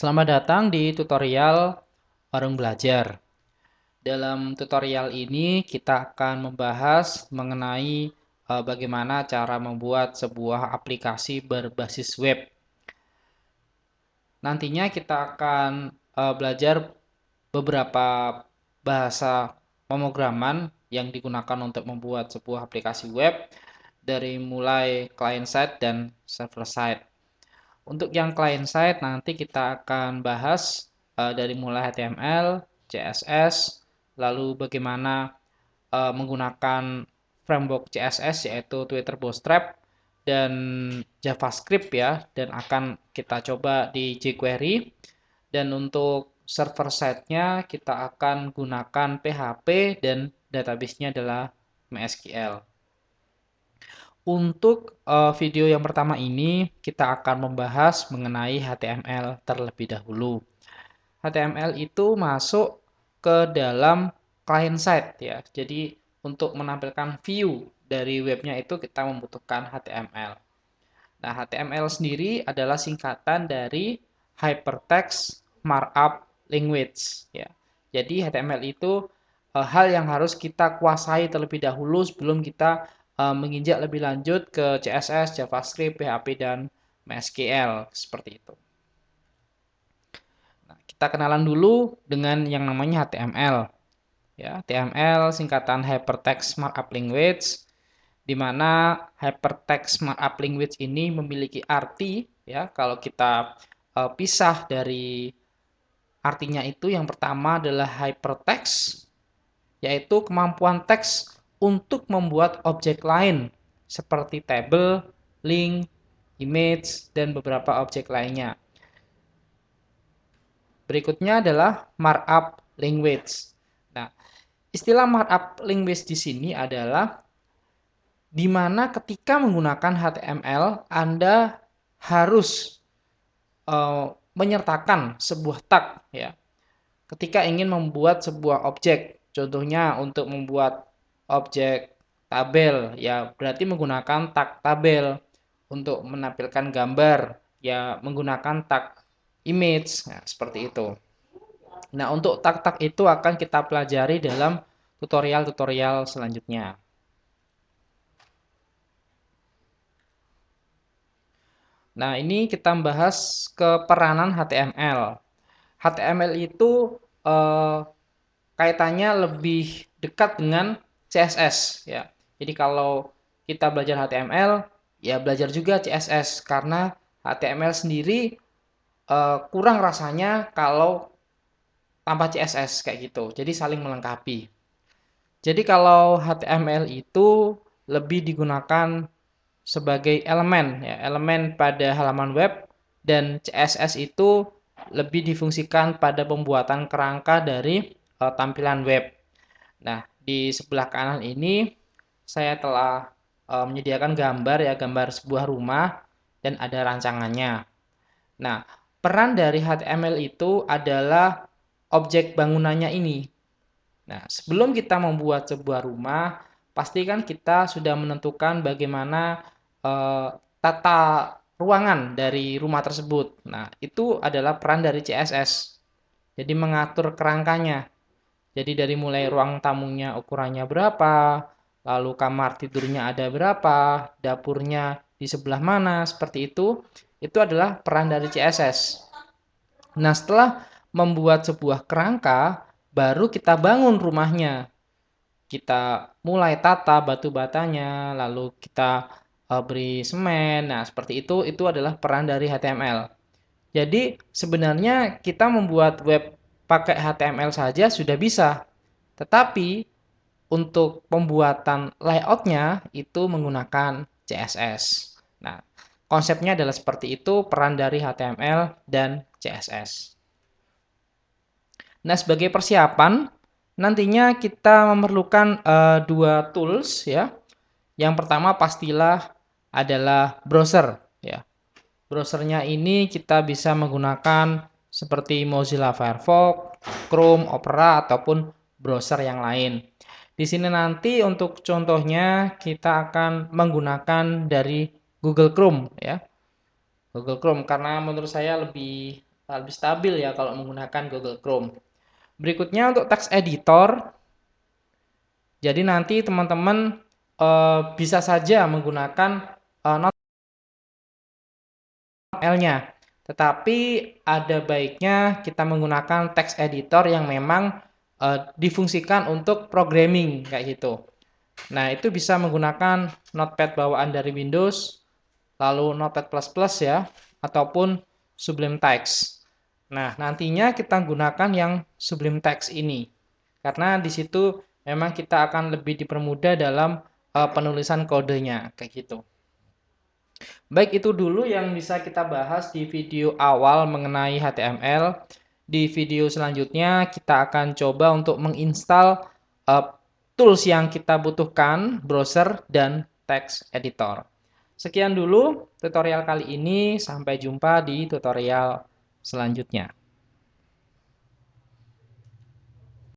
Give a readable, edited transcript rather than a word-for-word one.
Selamat datang di tutorial Warung Belajar. Dalam tutorial ini kita akan membahas mengenai bagaimana cara membuat sebuah aplikasi berbasis web. Nantinya kita akan belajar beberapa bahasa pemrograman yang digunakan untuk membuat sebuah aplikasi web dari mulai client side dan server side. Untuk yang client side nanti kita akan bahas dari mulai HTML, CSS, lalu bagaimana menggunakan framework CSS yaitu Twitter Bootstrap dan JavaScript ya, dan akan kita coba di jQuery. Dan untuk server side-nya kita akan gunakan PHP dan database-nya adalah MySQL. Untuk video yang pertama ini kita akan membahas mengenai HTML terlebih dahulu. HTML itu masuk ke dalam client side ya. Jadi untuk menampilkan view dari webnya itu kita membutuhkan HTML. Nah, HTML sendiri adalah singkatan dari Hypertext Markup Language ya. Jadi HTML itu hal yang harus kita kuasai terlebih dahulu sebelum kita menginjak lebih lanjut ke CSS, JavaScript, PHP dan MySQL seperti itu. Nah, kita kenalan dulu dengan yang namanya HTML. Ya, HTML singkatan Hypertext Markup Language, di mana Hypertext Markup Language ini memiliki arti ya. Kalau kita pisah dari artinya itu, yang pertama adalah hypertext, yaitu kemampuan teks untuk membuat objek lain seperti table, link, image, dan beberapa objek lainnya. Berikutnya adalah markup language. Nah, istilah markup language di sini adalah di mana ketika menggunakan HTML, Anda harus menyertakan sebuah tag ya. Ketika ingin membuat sebuah objek, contohnya untuk membuat objek tabel, ya berarti menggunakan tag tabel. Untuk menampilkan gambar, ya menggunakan tag image, nah, seperti itu. Nah, untuk tag-tag itu akan kita pelajari dalam tutorial-tutorial selanjutnya. Nah, ini kita membahas keperanan HTML. HTML itu kaitannya lebih dekat dengan CSS ya. Jadi kalau kita belajar HTML, ya belajar juga CSS karena HTML sendiri kurang rasanya kalau tanpa CSS kayak gitu. Jadi saling melengkapi. Jadi kalau HTML itu lebih digunakan sebagai elemen ya, elemen pada halaman web, dan CSS itu lebih difungsikan pada pembuatan kerangka dari tampilan web. Nah, di sebelah kanan ini saya telah menyediakan gambar ya, gambar sebuah rumah dan ada rancangannya. Nah, peran dari HTML itu adalah objek bangunannya ini. Nah, sebelum kita membuat sebuah rumah, pasti kan kita sudah menentukan bagaimana tata ruangan dari rumah tersebut. Nah, itu adalah peran dari CSS. Jadi mengatur kerangkanya. Jadi dari mulai ruang tamunya ukurannya berapa, lalu kamar tidurnya ada berapa, dapurnya di sebelah mana, seperti itu adalah peran dari CSS. Nah, setelah membuat sebuah kerangka, baru kita bangun rumahnya. Kita mulai tata batu batanya, lalu kita beri semen. Nah, seperti itu adalah peran dari HTML. Jadi, sebenarnya kita membuat web pakai HTML saja sudah bisa. Tetapi, untuk pembuatan layoutnya itu menggunakan CSS. Nah, konsepnya adalah seperti itu, peran dari HTML dan CSS. Nah, sebagai persiapan, nantinya kita memerlukan dua tools ya. Yang pertama pastilah adalah browser ya. Browsernya ini kita bisa menggunakan seperti Mozilla Firefox, Chrome, Opera ataupun browser yang lain. Di sini nanti untuk contohnya kita akan menggunakan dari Google Chrome ya. Google Chrome karena menurut saya lebih lebih stabil ya kalau menggunakan Google Chrome. Berikutnya untuk text editor. Jadi nanti teman-teman bisa saja menggunakan HTML-nya. Tetapi ada baiknya kita menggunakan text editor yang memang difungsikan untuk programming kayak gitu. Nah, itu bisa menggunakan Notepad bawaan dari Windows, lalu Notepad++ ya, ataupun Sublime Text. Nah, nantinya kita gunakan yang Sublime Text ini. Karena di situ memang kita akan lebih dipermudah dalam penulisan kodenya, kayak gitu. Baik, itu dulu yang bisa kita bahas di video awal mengenai HTML. Di video selanjutnya kita akan coba untuk menginstal tools yang kita butuhkan, browser dan text editor. Sekian dulu tutorial kali ini, sampai jumpa di tutorial selanjutnya.